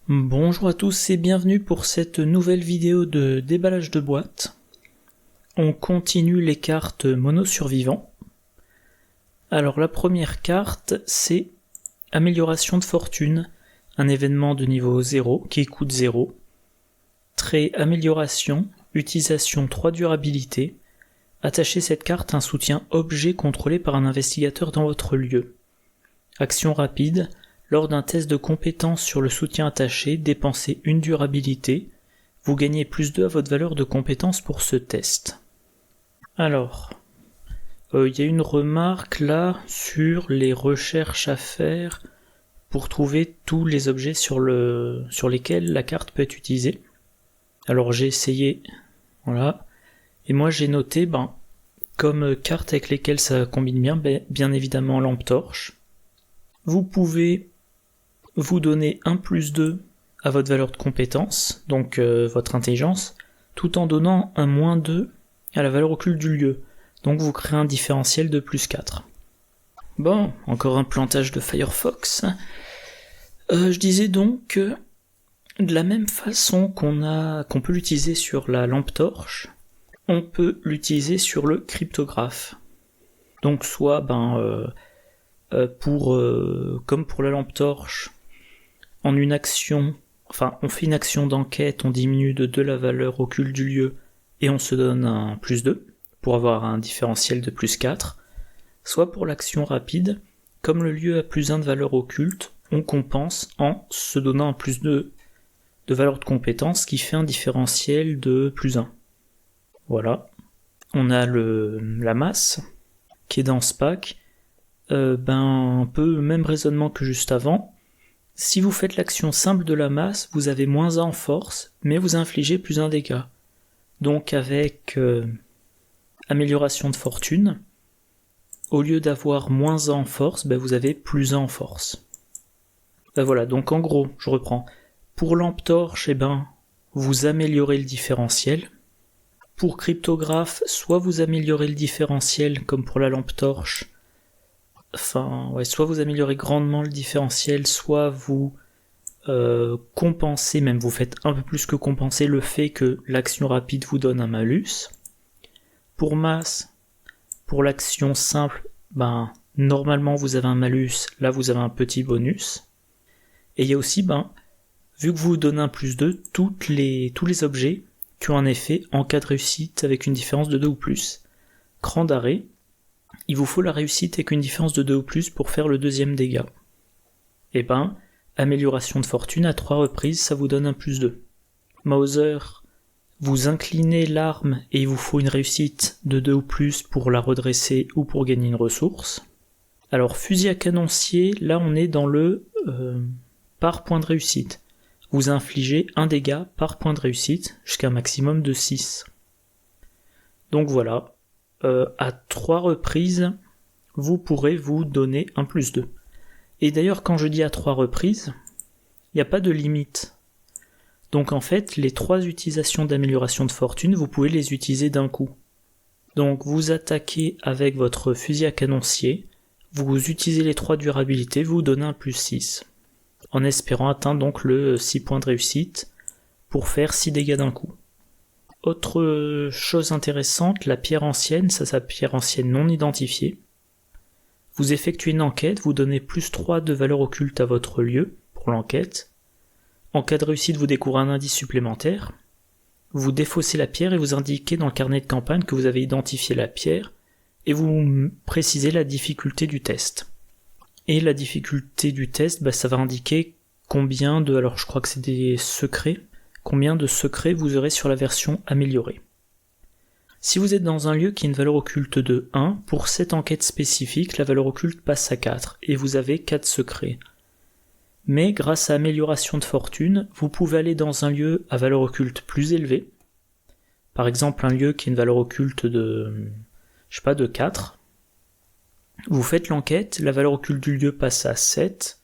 Bonjour à tous et bienvenue pour cette nouvelle vidéo de déballage de boîtes. On continue les cartes mono survivants. Alors la première carte c'est Amélioration de fortune, un événement de niveau 0 qui coûte 0. Trait Amélioration, utilisation 3 durabilité. Attachez cette carte à un soutien objet contrôlé par un investigateur dans votre lieu. Action rapide. Lors d'un test de compétence sur le soutien attaché, dépensez une durabilité. Vous gagnez plus 2 à votre valeur de compétence pour ce test. Alors, il y a une remarque là sur les recherches à faire pour trouver tous les objets sur lesquels la carte peut être utilisée. Alors j'ai essayé, voilà, et moi j'ai noté, comme cartes avec lesquelles ça combine bien évidemment lampe torche. Vous pouvez vous donner un plus 2 à votre valeur de compétence, donc votre intelligence, tout en donnant un moins 2 à la valeur occulte du lieu. Donc vous créez un différentiel de plus 4. Bon, encore un plantage de Firefox. Je disais donc que de la même façon qu'on peut l'utiliser sur la lampe torche, on peut l'utiliser sur le cryptographe. Donc soit comme pour la lampe torche, on fait une action d'enquête, on diminue de 2 la valeur occulte du lieu et on se donne un plus 2 pour avoir un différentiel de plus 4. Soit pour l'action rapide, comme le lieu a plus 1 de valeur occulte, on compense en se donnant un plus 2 de valeur de compétence qui fait un différentiel de plus 1. Voilà. On a la masse qui est dans ce pack. Un peu le même raisonnement que juste avant. Si vous faites l'action simple de la masse, vous avez moins 1 en force, mais vous infligez plus 1 dégât. Donc avec amélioration de fortune, au lieu d'avoir moins 1 en force, vous avez plus 1 en force. Voilà, donc en gros, je reprends. Pour lampe torche, vous améliorez le différentiel. Pour cryptographe, soit vous améliorez le différentiel comme pour la lampe torche, soit vous améliorez grandement le différentiel, soit vous compensez, même vous faites un peu plus que compenser le fait que l'action rapide vous donne un malus. Pour masse, pour l'action simple, normalement vous avez un malus, là vous avez un petit bonus. Et il y a aussi, vu que vous donnez un plus 2, tous les objets qui ont un effet en cas de réussite avec une différence de 2 ou plus. Cran d'arrêt, il vous faut la réussite avec une différence de 2 ou plus pour faire le deuxième dégât. Amélioration de fortune à 3 reprises, ça vous donne un plus 2. Mauser, vous inclinez l'arme et il vous faut une réussite de 2 ou plus pour la redresser ou pour gagner une ressource. Alors fusil à canoncier, là on est dans le par point de réussite. Vous infligez un dégât par point de réussite jusqu'à un maximum de 6. Donc voilà. À 3 reprises, vous pourrez vous donner un plus 2. Et d'ailleurs, quand je dis à 3 reprises, il n'y a pas de limite. Donc en fait, les 3 utilisations d'amélioration de fortune, vous pouvez les utiliser d'un coup. Donc vous attaquez avec votre fusil à canoncier, vous utilisez les 3 durabilités, vous donnez un plus 6. En espérant atteindre donc le 6 points de réussite pour faire 6 dégâts d'un coup. Autre chose intéressante, la pierre ancienne, ça s'appelle pierre ancienne non identifiée. Vous effectuez une enquête, vous donnez plus 3 de valeur occulte à votre lieu pour l'enquête. En cas de réussite, vous découvrez un indice supplémentaire. Vous défaussez la pierre et vous indiquez dans le carnet de campagne que vous avez identifié la pierre et vous précisez la difficulté du test. Et la difficulté du test, ça va indiquer alors je crois que c'est des secrets, combien de secrets vous aurez sur la version améliorée. Si vous êtes dans un lieu qui a une valeur occulte de 1, pour cette enquête spécifique, la valeur occulte passe à 4, et vous avez 4 secrets. Mais grâce à amélioration de fortune, vous pouvez aller dans un lieu à valeur occulte plus élevée, par exemple un lieu qui a une valeur occulte de 4, vous faites l'enquête, la valeur occulte du lieu passe à 7,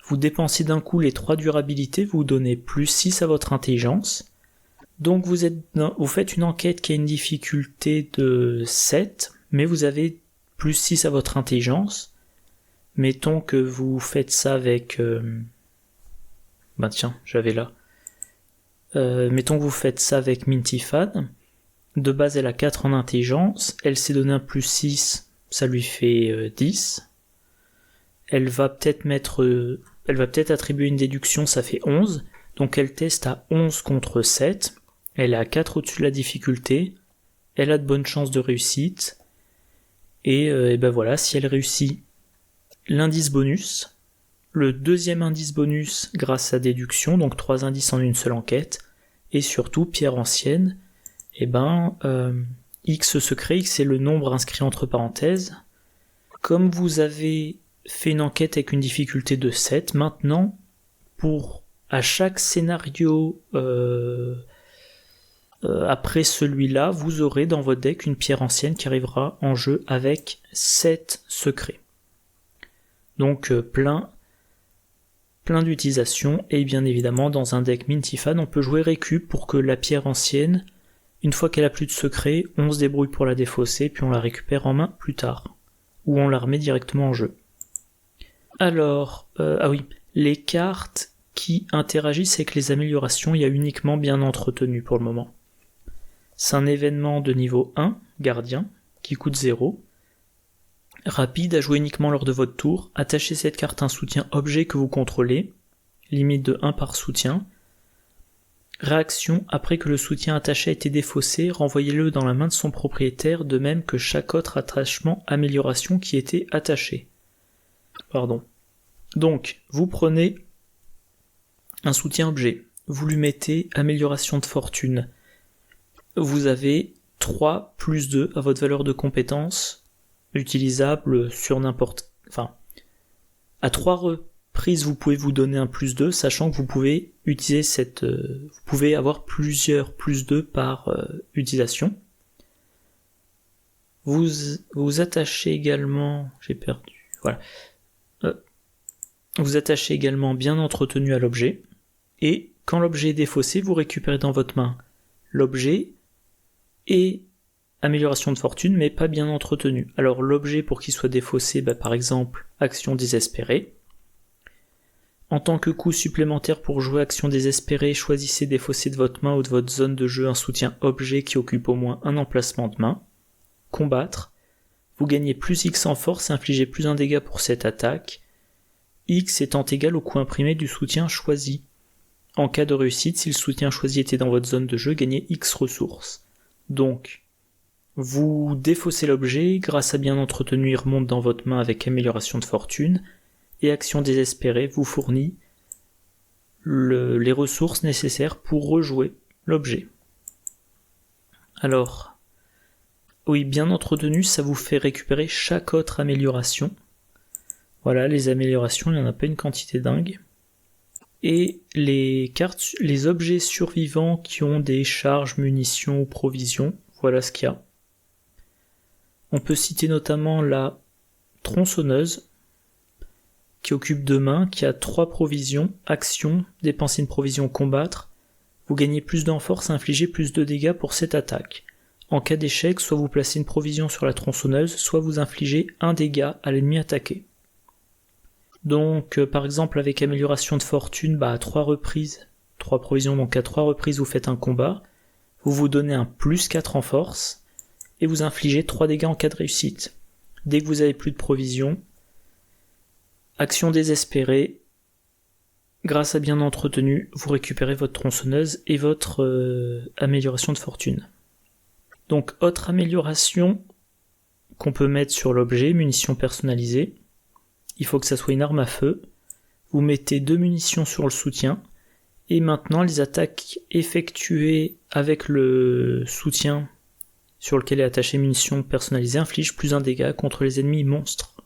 vous dépensez d'un coup les 3 durabilités, vous donnez plus 6 à votre intelligence. Donc vous faites une enquête qui a une difficulté de 7, mais vous avez plus 6 à votre intelligence. Mettons que vous faites ça avec Ben tiens, j'avais là. Mettons que vous faites ça avec Mintifad. De base, elle a 4 en intelligence. Elle s'est donné un plus 6, ça lui fait 10. Elle va peut-être attribuer une déduction, ça fait 11. Donc elle teste à 11 contre 7. Elle est à 4 au-dessus de la difficulté. Elle a de bonnes chances de réussite. Et ben voilà, si elle réussit l'indice bonus, le deuxième indice bonus grâce à déduction, donc 3 indices en une seule enquête, et surtout, pierre ancienne, X secret, X c'est le nombre inscrit entre parenthèses. Comme vous avez fait une enquête avec une difficulté de 7, maintenant, à chaque scénario après celui-là, vous aurez dans votre deck une pierre ancienne qui arrivera en jeu avec 7 secrets. Donc plein d'utilisation, et bien évidemment dans un deck Mintifad on peut jouer récup pour que la pierre ancienne, une fois qu'elle a plus de secrets, on se débrouille pour la défausser puis on la récupère en main plus tard, ou on la remet directement en jeu. Alors, les cartes qui interagissent avec les améliorations, il y a uniquement bien entretenu pour le moment. C'est un événement de niveau 1, gardien, qui coûte 0. Rapide, à jouer uniquement lors de votre tour. Attachez cette carte à un soutien objet que vous contrôlez, limite de 1 par soutien. Réaction, après que le soutien attaché a été défaussé, renvoyez-le dans la main de son propriétaire, de même que chaque autre attachement amélioration qui était attaché. Donc, vous prenez un soutien objet, vous lui mettez amélioration de fortune. Vous avez 3 plus 2 à votre valeur de compétence, utilisable sur à 3 reprises vous pouvez vous donner un plus 2, sachant que vous pouvez utiliser vous pouvez avoir plusieurs plus 2 par utilisation. Vous attachez également, vous attachez également bien entretenu à l'objet, et quand l'objet est défaussé, vous récupérez dans votre main l'objet et amélioration de fortune, mais pas bien entretenu. Alors l'objet, pour qu'il soit défaussé, par exemple, action désespérée. En tant que coût supplémentaire pour jouer action désespérée, choisissez défausser de votre main ou de votre zone de jeu un soutien objet qui occupe au moins un emplacement de main. Combattre. Vous gagnez plus X en force et infligez plus un dégât pour cette attaque. X étant égal au coût imprimé du soutien choisi. En cas de réussite, si le soutien choisi était dans votre zone de jeu, gagnez X ressources. Donc, vous défaussez l'objet, grâce à bien entretenu, il remonte dans votre main avec amélioration de fortune, et action désespérée vous fournit les ressources nécessaires pour rejouer l'objet. Alors, oui, bien entretenu, ça vous fait récupérer chaque autre amélioration. Voilà, les améliorations, il n'y en a pas une quantité dingue. Et les objets survivants qui ont des charges, munitions ou provisions, voilà ce qu'il y a. On peut citer notamment la tronçonneuse, qui occupe 2 mains, qui a 3 provisions, action, dépenser une provision, combattre. Vous gagnez plus d'en force, infligez plus de dégâts pour cette attaque. En cas d'échec, soit vous placez une provision sur la tronçonneuse, soit vous infligez un dégât à l'ennemi attaqué. Donc, par exemple, avec amélioration de fortune, à 3 reprises, 3 provisions, donc à 3 reprises vous faites un combat, vous vous donnez un plus 4 en force, et vous infligez 3 dégâts en cas de réussite. Dès que vous avez plus de provisions, action désespérée, grâce à bien entretenu, vous récupérez votre tronçonneuse et votre amélioration de fortune. Donc, autre amélioration qu'on peut mettre sur l'objet, munitions personnalisées. Il faut que ça soit une arme à feu. Vous mettez 2 munitions sur le soutien, et maintenant les attaques effectuées avec le soutien sur lequel est attaché munitions personnalisées infligent plus un dégât contre les ennemis monstres.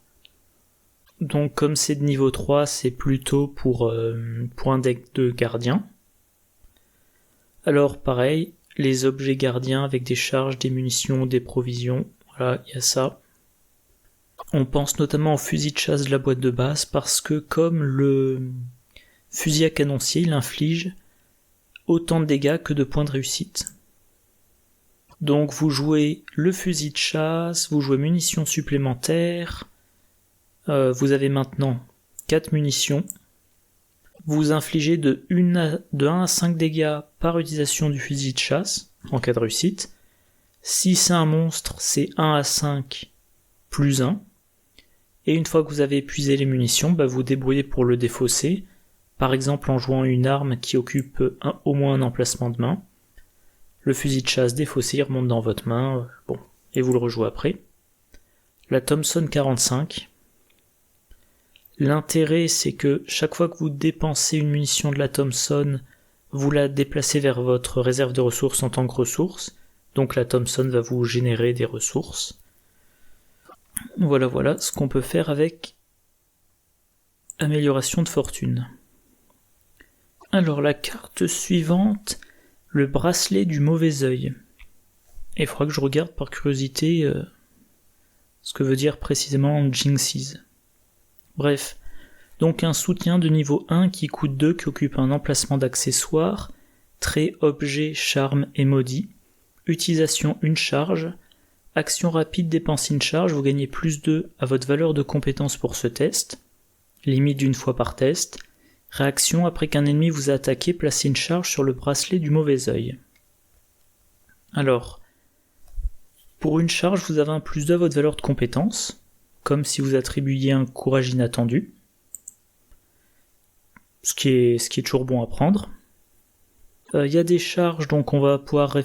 Donc comme c'est de niveau 3, c'est plutôt pour un deck de gardien. Alors pareil, les objets gardiens avec des charges, des munitions, des provisions, voilà, il y a ça. On pense notamment au fusil de chasse de la boîte de base parce que comme le fusil à canoncier, il inflige autant de dégâts que de points de réussite. Donc vous jouez le fusil de chasse, vous jouez munitions supplémentaires, vous avez maintenant 4 munitions, vous infligez de 1 à 5 dégâts par utilisation du fusil de chasse, en cas de réussite. Si c'est un monstre, c'est 1 à 5 plus 1. Et une fois que vous avez épuisé les munitions, vous débrouillez pour le défausser, par exemple en jouant une arme qui occupe au moins un emplacement de main. Le fusil de chasse défaussé, il remonte dans votre main, et vous le rejouez après. La Thompson 45. L'intérêt, c'est que chaque fois que vous dépensez une munition de la Thompson, vous la déplacez vers votre réserve de ressources en tant que ressource. Donc la Thompson va vous générer des ressources. Voilà ce qu'on peut faire avec amélioration de fortune. Alors la carte suivante, le bracelet du mauvais œil. Il faudra que je regarde par curiosité ce que veut dire précisément Jinxes. Bref, donc un soutien de niveau 1 qui coûte 2, qui occupe un emplacement d'accessoires, trait, objet, charme et maudit. Utilisation une charge. Action rapide, dépense une charge, vous gagnez plus 2 à votre valeur de compétence pour ce test. Limite d'une fois par test. Réaction, après qu'un ennemi vous a attaqué, placez une charge sur le bracelet du mauvais œil. Alors, pour une charge, vous avez un plus 2 à votre valeur de compétence, comme si vous attribuiez un courage inattendu. Ce qui est toujours bon à prendre. Y a des charges, donc on va pouvoir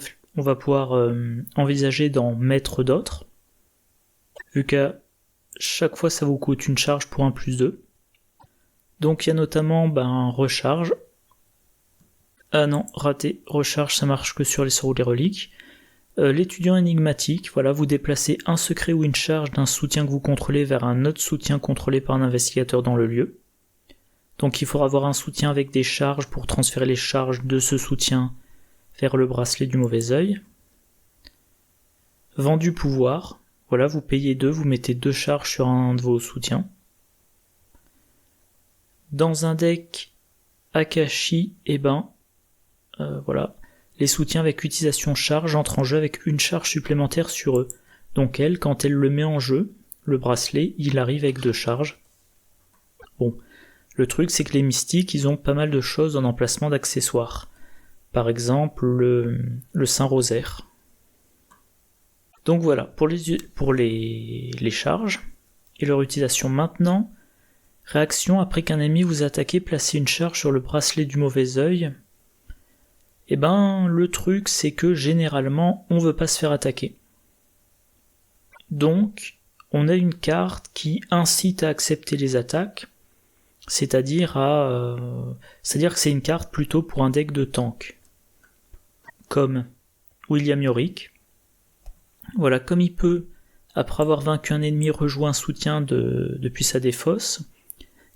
envisager d'en mettre d'autres, vu qu'à chaque fois ça vous coûte une charge pour un plus 2. Donc il y a notamment recharge. Ah non, raté, recharge ça marche que sur les sorts ou les reliques. L'étudiant énigmatique, vous déplacez un secret ou une charge d'un soutien que vous contrôlez vers un autre soutien contrôlé par un investigateur dans le lieu. Donc il faudra avoir un soutien avec des charges pour transférer les charges de ce soutien vers le bracelet du mauvais œil. Vendu pouvoir, vous payez 2, vous mettez 2 charges sur un de vos soutiens. Dans un deck Akashi, les soutiens avec utilisation charge entrent en jeu avec une charge supplémentaire sur eux. Donc elle, quand elle le met en jeu, le bracelet, il arrive avec 2 charges. Le truc c'est que les mystiques, ils ont pas mal de choses en emplacement d'accessoires. Par exemple, le Saint-Rosaire. Donc voilà, pour les charges et leur utilisation maintenant. Réaction, après qu'un ennemi vous a attaqué, placez une charge sur le bracelet du mauvais œil. Le truc c'est que généralement, on veut pas se faire attaquer. Donc, on a une carte qui incite à accepter les attaques, c'est-à-dire que c'est une carte plutôt pour un deck de tank. Comme William Yorick. Comme il peut, après avoir vaincu un ennemi, rejouer un soutien depuis sa défausse,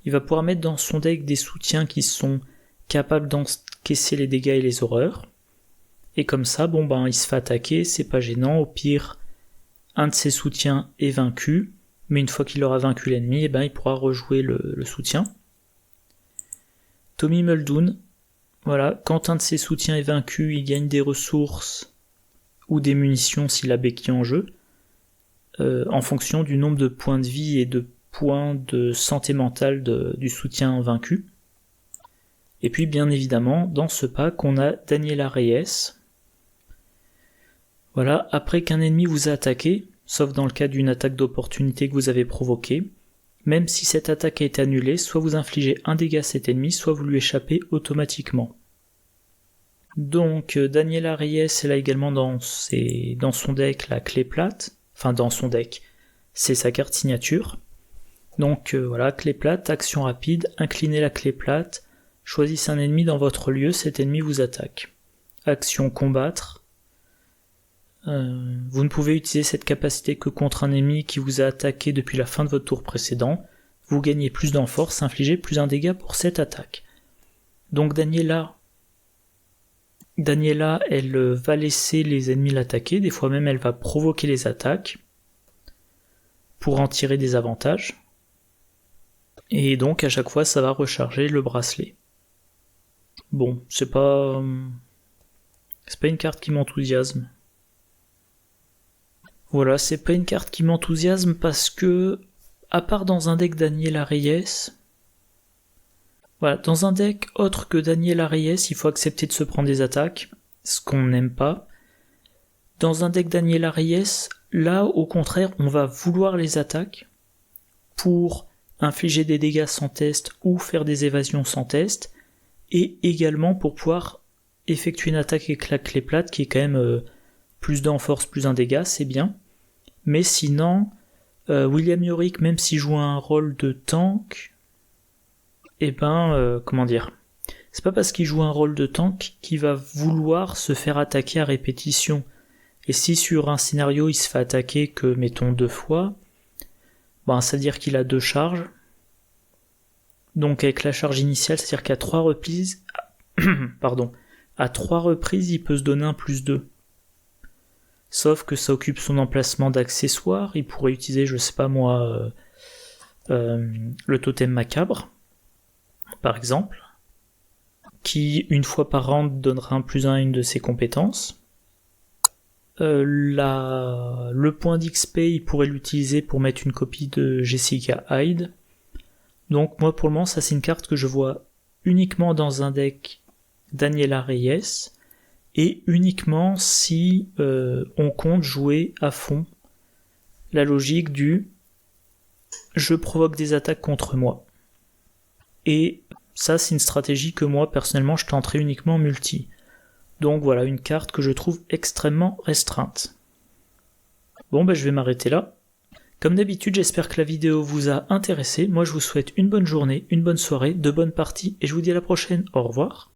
il va pouvoir mettre dans son deck des soutiens qui sont capables d'encaisser les dégâts et les horreurs. Et comme ça, il se fait attaquer, c'est pas gênant, au pire, un de ses soutiens est vaincu, mais une fois qu'il aura vaincu l'ennemi, il pourra rejouer le soutien. Tommy Muldoon, quand un de ses soutiens est vaincu, il gagne des ressources ou des munitions s'il a béquille en jeu, en fonction du nombre de points de vie et de points de santé mentale du soutien vaincu. Et puis bien évidemment, dans ce pack, on a Daniela Reyes. Après qu'un ennemi vous a attaqué, sauf dans le cas d'une attaque d'opportunité que vous avez provoquée, même si cette attaque a été annulée, soit vous infligez un dégât à cet ennemi, soit vous lui échappez automatiquement. Donc Daniela Reyes, elle a également dans son deck la clé plate, dans son deck, c'est sa carte signature. Donc clé plate, action rapide, inclinez la clé plate, choisissez un ennemi dans votre lieu, cet ennemi vous attaque. Action combattre, vous ne pouvez utiliser cette capacité que contre un ennemi qui vous a attaqué depuis la fin de votre tour précédent, vous gagnez plus d'enforce, infligez plus un dégât pour cette attaque. Donc Daniela, elle va laisser les ennemis l'attaquer, des fois même elle va provoquer les attaques pour en tirer des avantages. Et donc à chaque fois ça va recharger le bracelet. C'est pas une carte qui m'enthousiasme. C'est pas une carte qui m'enthousiasme parce que, à part dans un deck Daniela Reyes, Voilà, dans un deck autre que Daniel Reyes, il faut accepter de se prendre des attaques, ce qu'on n'aime pas. Dans un deck Daniel Reyes, là au contraire, on va vouloir les attaques pour infliger des dégâts sans test ou faire des évasions sans test, et également pour pouvoir effectuer une attaque avec la clé plate qui est quand même plus d'un en force, plus un dégât, c'est bien. Mais sinon, William Yorick, même s'il joue un rôle de tank, comment dire, c'est pas parce qu'il joue un rôle de tank qu'il va vouloir se faire attaquer à répétition. Et si sur un scénario il se fait attaquer que, mettons, 2 fois, ça veut dire qu'il a 2 charges. Donc avec la charge initiale, c'est-à-dire qu'à 3 reprises, à 3 reprises, il peut se donner un +2. Sauf que ça occupe son emplacement d'accessoire, il pourrait utiliser, je sais pas moi, le totem macabre, par exemple, qui, une fois par round, donnera un +1 à une de ses compétences. Le point d'XP, il pourrait l'utiliser pour mettre une copie de Jessica Hyde. Donc moi, pour le moment, ça c'est une carte que je vois uniquement dans un deck Daniel Reyes, et uniquement si on compte jouer à fond la logique du je provoque des attaques contre moi. Et ça, c'est une stratégie que moi, personnellement, je tenterai uniquement en multi. Donc voilà, une carte que je trouve extrêmement restreinte. Bon, je vais m'arrêter là. Comme d'habitude, j'espère que la vidéo vous a intéressé. Moi, je vous souhaite une bonne journée, une bonne soirée, de bonnes parties, et je vous dis à la prochaine. Au revoir.